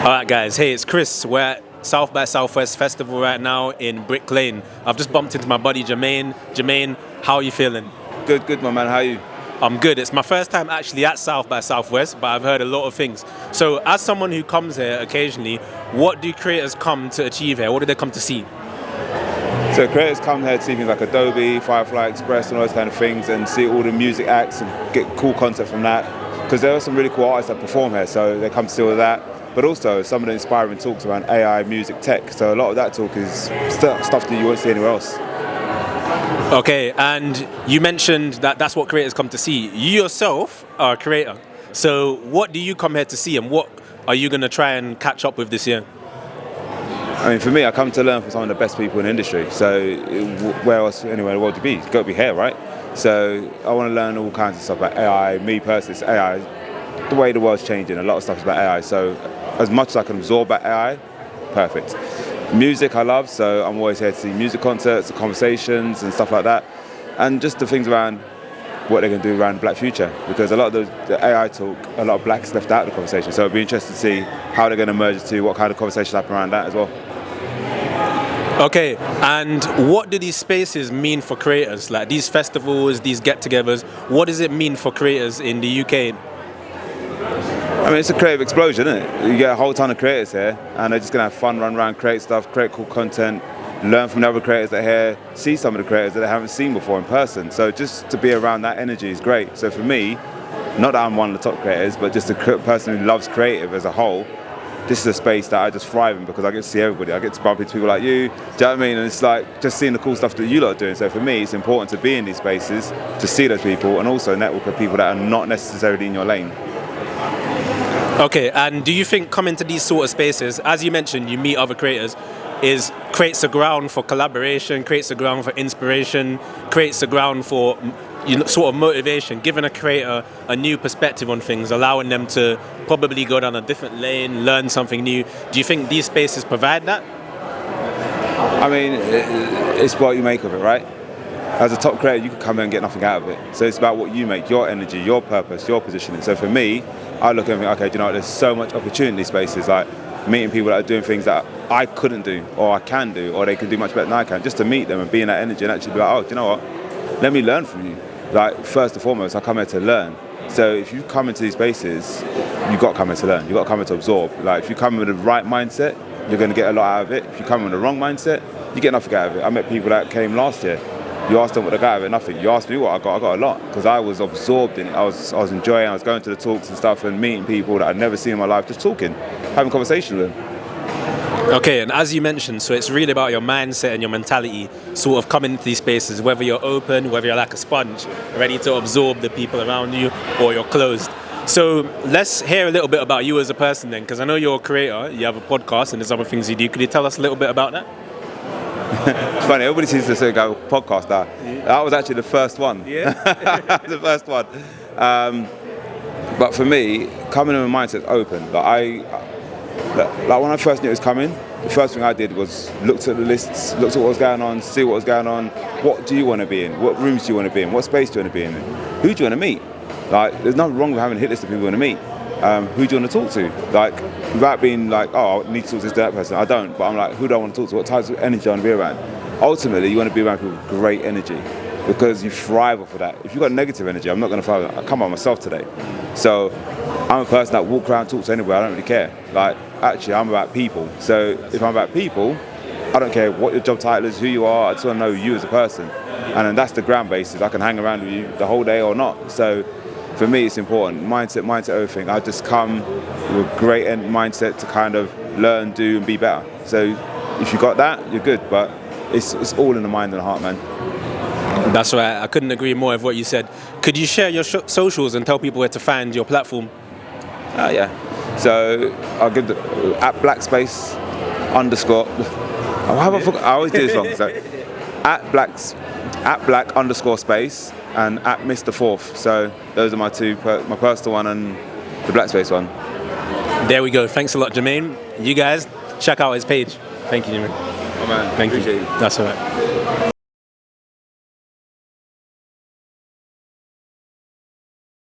Alright guys, hey, it's Chris. We're at South by Southwest Festival right now in Brick Lane. I've just bumped into my buddy Jermaine. Jermaine, how are you feeling? Good, my man. How are you? I'm good. It's my first time actually at South by Southwest, but I've heard a lot of things. So as someone who comes here occasionally, what do creators come to achieve here? What do they come to see? So creators come here to see things like Adobe, Firefly Express and all those kind of things, and see all the music acts and get cool content from that. Because there are some really cool artists that perform here, so they come to see all of that. But also some of the inspiring talks around AI, music, tech. So a lot of that talk is stuff that you won't see anywhere else. Okay, and you mentioned that that's what creators come to see. You yourself are a creator. So what do you come here to see, and what are you going to try and catch up with this year? I mean, for me, I come to learn from some of the best people in the industry. So where else anywhere in the world to be? You've got to be here, right? So I want to learn all kinds of stuff about AI. Me personally, it's AI. The way the world's changing, a lot of stuff is about AI. So as much as I can absorb about AI, perfect. Music I love, so I'm always here to see music concerts, conversations and stuff like that. And just the things around what they're going to do around the Black future. Because a lot of the AI talk, a lot of Blacks left out of the conversation. So it'd be interesting to see how they're going to merge the two, what kind of conversations happen around that as well. Okay, and what do these spaces mean for creators? Like these festivals, these get-togethers, what does it mean for creators in the UK? I mean, it's a creative explosion, isn't it? You get a whole ton of creators here, and they're just going to have fun, run around, create stuff, create cool content, learn from the other creators that are here, see some of the creators that they haven't seen before in person. So just to be around that energy is great. So for me, not that I'm one of the top creators, but just a person who loves creative as a whole, this is a space that I just thrive in because I get to see everybody. I get to bump into people like you, do you know what I mean? And it's like just seeing the cool stuff that you lot are doing. So for me, it's important to be in these spaces, to see those people, and also network with people that are not necessarily in your lane. Okay, and do you think coming to these sort of spaces, as you mentioned, you meet other creators, creates a ground for collaboration, creates a ground for inspiration, creates a ground for sort of motivation, giving a creator a new perspective on things, allowing them to probably go down a different lane, learn something new. Do you think these spaces provide that? I mean, it's what you make of it, right? As a top creator, you can come in and get nothing out of it. So it's about what you make, your energy, your purpose, your positioning. So for me, I look at it and think, okay, do you know what, there's so much opportunity in these spaces, like meeting people that are doing things that I couldn't do, or I can do, or they can do much better than I can, just to meet them and be in that energy and actually be like, oh, do you know what, let me learn from you. Like, first and foremost, I come here to learn. So if you come into these spaces, you've got to come here to learn, you've got to come here to absorb. Like, if you come in with the right mindset, you're going to get a lot out of it. If you come in with the wrong mindset, you get nothing out of it. I met people that came last year. You asked them what they got out of it, nothing. You asked me what I got a lot, because I was absorbed in it. I was enjoying, I was going to the talks and stuff and meeting people that I'd never seen in my life, just talking, having conversation with them. Okay, and as you mentioned, so it's really about your mindset and your mentality, sort of coming into these spaces, whether you're open, whether you're like a sponge, ready to absorb the people around you, or you're closed. So let's hear a little bit about you as a person then, because I know you're a creator, you have a podcast and there's other things you do. Could you tell us a little bit about that? It's funny, everybody seems to say go podcast now. Yeah. That was actually the first one. Yeah. The first one. But for me, coming in with mindset open. Like when I first knew it was coming, the first thing I did was looked at the lists, looked at what was going on, see what was going on. What do you want to be in? What rooms do you want to be in? What space do you want to be in? Who do you want to meet? Like, there's nothing wrong with having a hit list of people you want to meet. Who do you want to talk to? Like, without being like, oh, I need to talk to this, that person. I don't, but I'm like, who do I want to talk to? What types of energy do I want to be around? Ultimately, you want to be around people with great energy because you thrive off of that. If you've got negative energy, I'm not going to thrive on that. I come on myself today. So I'm a person that walk around, talks anywhere, I don't really care. Like, actually, I'm about people. So if I'm about people, I don't care what your job title is, who you are, I just want to know you as a person. And then that's the ground basis. I can hang around with you the whole day or not. So for me, it's important. Mindset, everything. I just come with a great mindset to kind of learn, do, and be better. So if you got that, you're good. But it's all in the mind and the heart, man. That's right. I couldn't agree more with what you said. Could you share your socials and tell people where to find your platform? Yeah. So I'll give at Blac Space _. I always do this wrong. So at Blac_Space and at Mr. Fourth. So those are my two, my personal one and the Blac Space one. There we go. Thanks a lot, Jermaine. You guys check out his page. Thank you, Jermaine. Oh man, Thank you. Appreciate you. That's all right.